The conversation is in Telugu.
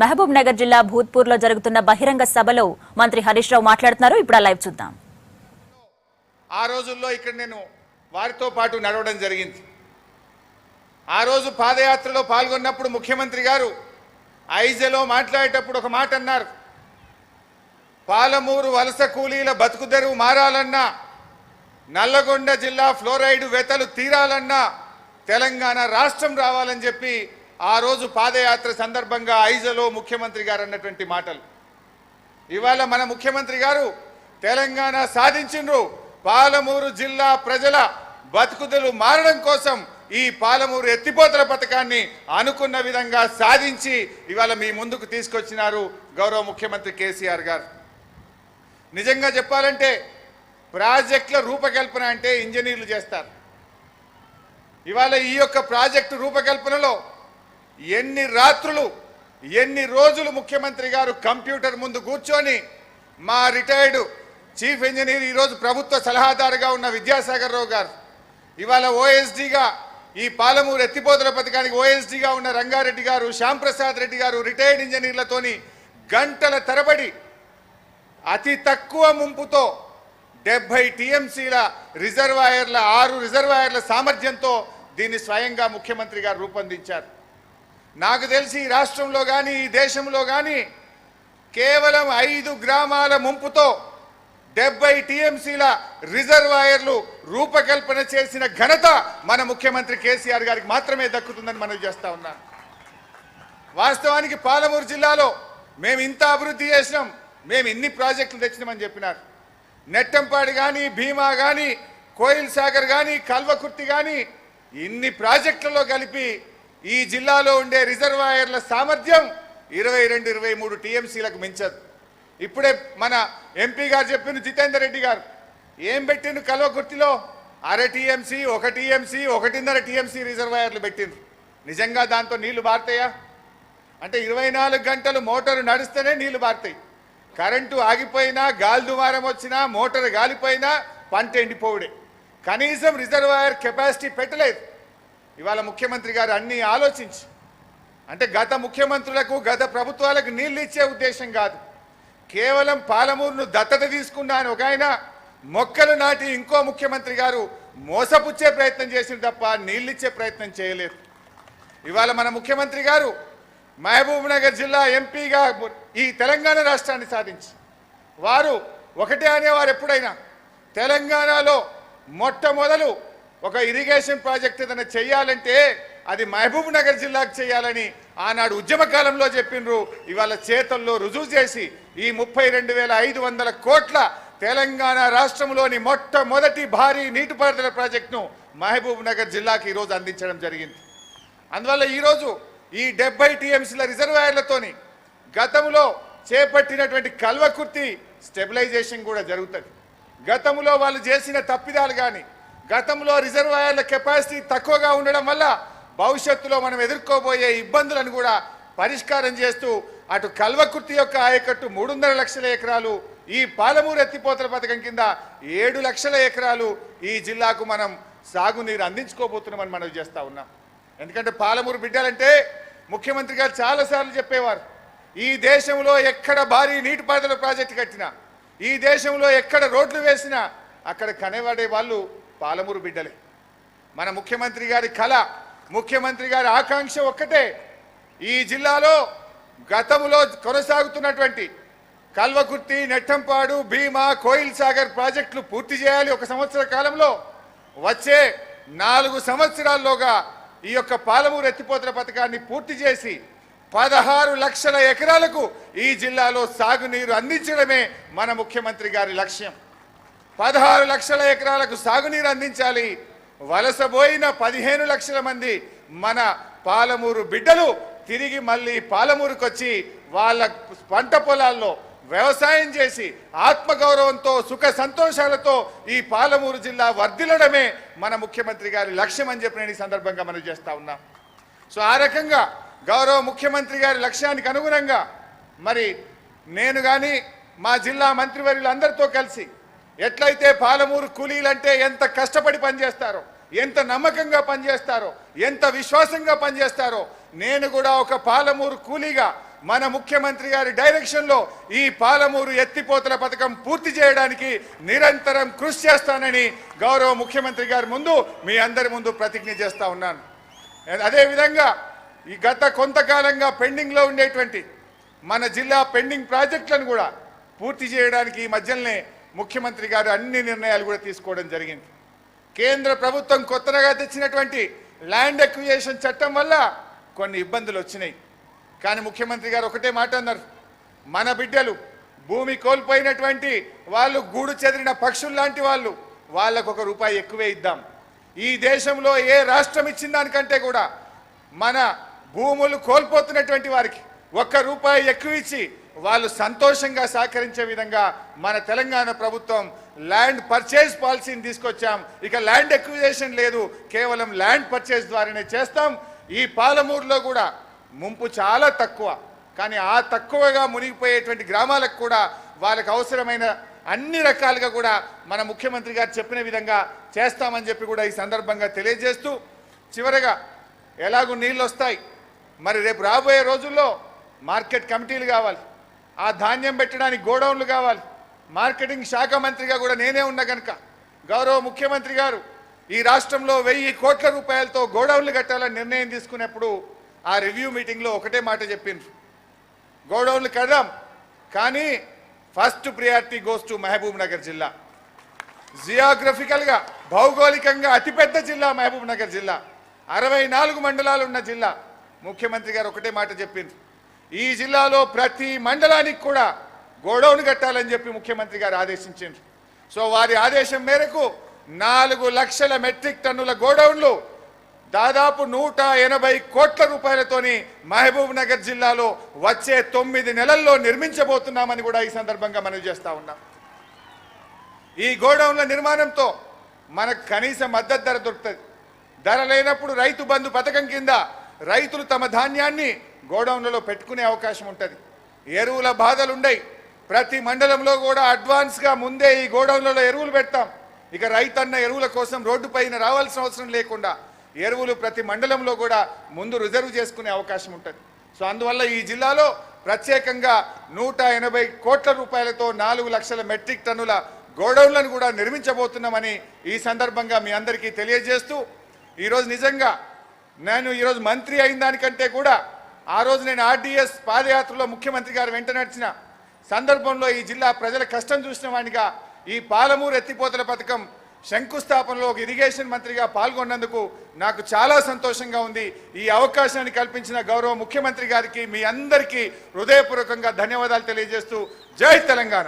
మహబూబ్ నగర్ జిల్లా భూత్పూర్లో జరుగుతున్న బహిరంగ సభలో మంత్రి హరీష్ రావు మాట్లాడుతున్నారు. ఇప్పుడు లైవ్ చూద్దాం. ఆ రోజుల్లో ఇక్కడ నేను వారితో పాటు నడవడం జరిగింది. ఆ రోజు పాదయాత్రలో పాల్గొన్నప్పుడు ముఖ్యమంత్రి గారు ఐజలో మాట్లాడేటప్పుడు ఒక మాట అన్నారు. పాలమూరు వలస కూలీల బతుకుదెరువు మారాలన్నా, నల్లగొండ జిల్లా ఫ్లోరైడ్ వెతలు తీరాలన్నా తెలంగాణ రాష్ట్రం రావాలని చెప్పి ఆ రోజు పాదయాత్ర సందర్భంగా ఐజలో ముఖ్యమంత్రి గారు అన్నటువంటి మాటలు. ఇవాళ మన ముఖ్యమంత్రి గారు తెలంగాణ సాధించిండ్రు. పాలమూరు జిల్లా ప్రజల బతుకుదెరువు మారడం కోసం ఈ పాలమూరు ఎత్తిపోతల పథకాన్ని అనుకున్న విధంగా సాధించి ఇవాళ మీ ముందుకు తీసుకొచ్చినారు గౌరవ ముఖ్యమంత్రి కేసీఆర్ గారు. నిజంగా చెప్పాలంటే ప్రాజెక్టుల రూపకల్పన అంటే ఇంజనీర్లు చేస్తారు. ఇవాళ ఈ యొక్క ప్రాజెక్టు రూపకల్పనలో ఎన్ని రాత్రులు ఎన్ని రోజులు ముఖ్యమంత్రి గారు కంప్యూటర్ ముందు కూర్చొని మా రిటైర్డ్ చీఫ్ ఇంజనీర్ ఈరోజు ప్రభుత్వ సలహాదారుగా ఉన్న విద్యాసాగర్ రావు గారు, ఇవాళ ఓఎస్డీగా ఈ పాలమూరు ఎత్తిపోతల పథకానికి ఓఎస్డీగా ఉన్న రంగారెడ్డి గారు, శ్యాంప్రసాద్ రెడ్డి గారు రిటైర్డ్ ఇంజనీర్లతోని గంటల తరబడి అతి తక్కువ ముంపుతో 70 టీఎంసీల రిజర్వాయర్ల 6 రిజర్వాయర్ల సామర్థ్యంతో దీన్ని స్వయంగా ముఖ్యమంత్రి గారు రూపొందించారు. నాకు తెలిసి ఈ రాష్ట్రంలో కానీ ఈ దేశంలో కానీ కేవలం 5 గ్రామాల ముంపుతో 70 టీఎంసీల రిజర్వాయర్లు రూపకల్పన చేసిన ఘనత మన ముఖ్యమంత్రి కేసీఆర్ గారికి మాత్రమే దక్కుతుందని మనం చేస్తా ఉన్నాం. వాస్తవానికి పాలమూరు జిల్లాలో మేము ఇంత అభివృద్ధి చేసినాం, మేము ఇన్ని ప్రాజెక్టులు తెచ్చినామని చెప్పినారు. నెట్టంపాడు కానీ, భీమా కానీ, కోయిల్ సాగర్ కానీ, కల్వకుర్తి కానీ ఇన్ని ప్రాజెక్టులలో కలిపి ఈ జిల్లాలో ఉండే రిజర్వాయర్ల సామర్థ్యం 22-23 టీఎంసీలకు మించదు. ఇప్పుడే మన ఎంపీ గారు చెప్పిన జితేందర్ రెడ్డి గారు ఏం పెట్టిండ్రు, కల్వకుర్తిలో 1/2 టీఎంసీ, 1 టీఎంసీ, 1.5 టీఎంసీ రిజర్వాయర్లు పెట్టిండ్రు. నిజంగా దాంతో నీళ్లు బారుతాయా? అంటే 24 గంటలు మోటారు నడిస్తేనే నీళ్లు బారుతాయి. కరెంటు ఆగిపోయినా, గాలి దుమారం వచ్చినా, మోటారు గాలిపోయినా పంట ఎండిపోవుడే. కనీసం రిజర్వాయర్ కెపాసిటీ పెట్టలేదు. ఇవాళ ముఖ్యమంత్రి గారు అన్నీ ఆలోచించి, అంటే గత ముఖ్యమంత్రులకు గత ప్రభుత్వాలకు నీళ్ళు ఇచ్చే ఉద్దేశం కాదు, కేవలం పాలమూరును దత్తత తీసుకున్నా అని ఒక ఆయన మొక్కలు నాటి ఇంకో ముఖ్యమంత్రి గారు మోసపుచ్చే ప్రయత్నం చేసిన తప్ప నీళ్ళు ఇచ్చే ప్రయత్నం చేయలేదు. ఇవాళ మన ముఖ్యమంత్రి గారు మహబూబ్ నగర్ జిల్లా ఎంపీగా ఈ తెలంగాణ రాష్ట్రాన్ని సాధించి వారు ఒకటే అనేవారు, ఎప్పుడైనా తెలంగాణలో మొట్టమొదలు ఒక ఇరిగేషన్ ప్రాజెక్ట్ ఏదైనా చేయాలంటే అది మహబూబ్ నగర్ జిల్లాకు చేయాలని ఆనాడు ఉద్యమ కాలంలో చెప్పినరు. ఇవాళ చేతల్లో రుజువు చేసి ఈ 32,500 కోట్ల తెలంగాణ రాష్ట్రంలోని మొట్టమొదటి భారీ నీటిపారుదల ప్రాజెక్టును మహబూబ్ నగర్ జిల్లాకి ఈరోజు అందించడం జరిగింది. అందువల్ల ఈరోజు ఈ 70 టీఎంసీల రిజర్వాయర్లతోని గతంలో చేపట్టినటువంటి కల్వకుర్తి స్టెబిలైజేషన్ కూడా జరుగుతుంది. గతంలో వాళ్ళు చేసిన తప్పిదాలు కానీ, గతంలో రిజర్వాయర్ల కెపాసిటీ తక్కువగా ఉండడం వల్ల భవిష్యత్తులో మనం ఎదుర్కోబోయే ఇబ్బందులను కూడా పరిష్కారం చేస్తూ అటు కల్వకుర్తి యొక్క ఆయకట్టు 3.5 లక్షల ఎకరాలు, ఈ పాలమూరు ఎత్తిపోతల పథకం కింద 7 లక్షల ఎకరాలు ఈ జిల్లాకు మనం సాగునీరు అందించుకోబోతున్నామని మనం చేస్తూ ఉన్నాం. ఎందుకంటే పాలమూరు బిడ్డలంటే ముఖ్యమంత్రి గారు చాలాసార్లు చెప్పేవారు, ఈ దేశంలో ఎక్కడ భారీ నీటిపారుదల ప్రాజెక్టు కట్టినా, ఈ దేశంలో ఎక్కడ రోడ్లు వేసినా అక్కడ కనబడే వాళ్ళు పాలమూరు బిడ్డలే. మన ముఖ్యమంత్రి గారి కళ, ముఖ్యమంత్రి గారి ఆకాంక్ష ఒక్కటే, ఈ జిల్లాలో గతంలో కొనసాగుతున్నటువంటి కల్వకుర్తి, నెట్టంపాడు, భీమా, కోయిల్ సాగర్ ప్రాజెక్టులు పూర్తి చేయాలి 1 సంవత్సర కాలంలో. వచ్చే 4 సంవత్సరాల్లోగా ఈ యొక్క పాలమూరు ఎత్తిపోతల పథకాన్ని పూర్తి చేసి 16 లక్షల ఎకరాలకు ఈ జిల్లాలో సాగునీరు అందించడమే మన ముఖ్యమంత్రి గారి లక్ష్యం. 16 లక్షల ఎకరాలకు సాగునీరు అందించాలి. వలసపోయిన 15 లక్షల మంది మన పాలమూరు బిడ్డలు తిరిగి మళ్ళీ పాలమూరుకు వచ్చి వాళ్ళ పంట పొలాల్లో వ్యవసాయం చేసి ఆత్మగౌరవంతో సుఖ సంతోషాలతో ఈ పాలమూరు జిల్లా వర్ధిల్లడమే మన ముఖ్యమంత్రి గారి లక్ష్యం అని చెప్పి నేను ఈ సందర్భంగా మనం చేస్తా ఉన్నాం. సో ఆ రకంగా గౌరవ ముఖ్యమంత్రి గారి లక్ష్యానికి అనుగుణంగా మరి నేను కానీ మా జిల్లా మంత్రివర్యులందరితో కలిసి ఎట్లయితే పాలమూరు కూలీలంటే ఎంత కష్టపడి పనిచేస్తారో, ఎంత నమ్మకంగా పనిచేస్తారో, ఎంత విశ్వాసంగా పనిచేస్తారో, నేను కూడా ఒక పాలమూరు కూలీగా మన ముఖ్యమంత్రి గారి డైరెక్షన్లో ఈ పాలమూరు ఎత్తిపోతల పథకం పూర్తి చేయడానికి నిరంతరం కృషి చేస్తానని గౌరవ ముఖ్యమంత్రి గారి ముందు మీ అందరి ముందు ప్రతిజ్ఞ చేస్తా ఉన్నాను. అదేవిధంగా ఈ గత కొంతకాలంగా పెండింగ్లో ఉండేటువంటి మన జిల్లా పెండింగ్ ప్రాజెక్టులను కూడా పూర్తి చేయడానికి ఈ మధ్యలోనే ముఖ్యమంత్రి గారు అన్ని నిర్ణయాలు కూడా తీసుకోవడం జరిగింది. కేంద్ర ప్రభుత్వం కొత్తగా తెచ్చినటువంటి ల్యాండ్ ఎక్విజిషన్ చట్టం వల్ల కొన్ని ఇబ్బందులు వచ్చినాయి. కానీ ముఖ్యమంత్రి గారు ఒకటే మాట అన్నారు, మన బిడ్డలు భూమి కోల్పోయినటువంటి వాళ్ళు గూడు చెదిరిన పక్షులు లాంటి వాళ్ళు, వాళ్ళకు ₹1 ఎక్కువే ఇద్దాం. ఈ దేశంలో ఏ రాష్ట్రం ఇచ్చిన దానికంటే కూడా మన భూములు కోల్పోతున్నటువంటి వారికి ₹1 ఎక్కువ ఇచ్చి వాళ్ళు సంతోషంగా సహకరించే విధంగా మన తెలంగాణ ప్రభుత్వం ల్యాండ్ పర్చేజ్ పాలసీని తీసుకొచ్చాం. ఇక ల్యాండ్ ఎక్విజిషన్ లేదు, కేవలం ల్యాండ్ పర్చేజ్ ద్వారానే చేస్తాం. ఈ పాలమూరులో కూడా ముంపు చాలా తక్కువ, కానీ ఆ తక్కువగా మునిగిపోయేటువంటి గ్రామాలకు కూడా వాళ్ళకి అవసరమైన అన్ని రకాలుగా కూడా మన ముఖ్యమంత్రి గారు చెప్పిన విధంగా చేస్తామని చెప్పి కూడా ఈ సందర్భంగా తెలియజేస్తూ, చివరగా ఎలాగూ నీళ్ళు వస్తాయి, మరి రేపు రాబోయే రోజుల్లో మార్కెట్ కమిటీలు కావాలి, ఆ ధాన్యం పెట్టడానికి గోడౌన్లు కావాలి. మార్కెటింగ్ శాఖ మంత్రిగా కూడా నేనే ఉన్నా కనుక గౌరవ ముఖ్యమంత్రి గారు ఈ రాష్ట్రంలో 1000 కోట్ల రూపాయలతో గోడౌన్లు కట్టాలని నిర్ణయం తీసుకున్నప్పుడు ఆ రివ్యూ మీటింగ్లో ఒకటే మాట చెప్పిండ్రు, గోడౌన్లు కడదాం కానీ first priority goes to Mahabubnagar జిల్లా. జియోగ్రఫికల్గా భౌగోళికంగా అతిపెద్ద జిల్లా మహబూబ్ నగర్ జిల్లా, 64 మండలాలు ఉన్న జిల్లా. ముఖ్యమంత్రి గారు ఒకటే మాట చెప్పిండ్రు, ఈ జిల్లాలో ప్రతి మండలానికి కూడా గోడౌన్ కట్టాలని చెప్పి ముఖ్యమంత్రి గారు ఆదేశించారు. సో వారి ఆదేశం మేరకు 4 లక్షల మెట్రిక్ టన్నుల గోడౌన్లు దాదాపు 180 కోట్ల రూపాయలతోని మహబూబ్ నగర్ జిల్లాలో వచ్చే 9 నెలల్లో నిర్మించబోతున్నామని కూడా ఈ సందర్భంగా మనవి చేస్తా ఉన్నాం. ఈ గోడౌన్ల నిర్మాణంతో మనకు కనీస మద్దతు ధర దొరుకుతుంది. ధర లేనప్పుడు రైతు బంధు పథకం కింద రైతులు తమ ధాన్యాన్ని గోడౌన్లలో పెట్టుకునే అవకాశం ఉంటుంది. ఎరువుల బాధలు ఉండయి, ప్రతి మండలంలో కూడా అడ్వాన్స్గా ముందే ఈ గోడౌన్లలో ఎరువులు పెడతాం. ఇక రైతన్న ఎరువుల కోసం రోడ్డు పైన రావాల్సిన అవసరం లేకుండా ఎరువులు ప్రతి మండలంలో కూడా ముందు రిజర్వ్ చేసుకునే అవకాశం ఉంటుంది. సో అందువల్ల ఈ జిల్లాలో ప్రత్యేకంగా 180 కోట్ల రూపాయలతో 4 లక్షల మెట్రిక్ టన్నుల గోడౌన్లను కూడా నిర్మించబోతున్నామని ఈ సందర్భంగా మీ అందరికీ తెలియజేస్తూ, ఈరోజు నిజంగా నేను ఈరోజు మంత్రి అయిన దానికంటే కూడా ఆ రోజు నేను ఆర్డీఎస్ పాదయాత్రలో ముఖ్యమంత్రి గారు వెంట నడిచిన సందర్భంలో ఈ జిల్లా ప్రజల కష్టం చూసిన వాడిగా ఈ పాలమూరు ఎత్తిపోతల పథకం శంకుస్థాపనలో ఒక ఇరిగేషన్ మంత్రిగా పాల్గొన్నందుకు నాకు చాలా సంతోషంగా ఉంది. ఈ అవకాశాన్ని కల్పించిన గౌరవ ముఖ్యమంత్రి గారికి మీ అందరికీ హృదయపూర్వకంగా ధన్యవాదాలు తెలియజేస్తూ జై తెలంగాణ.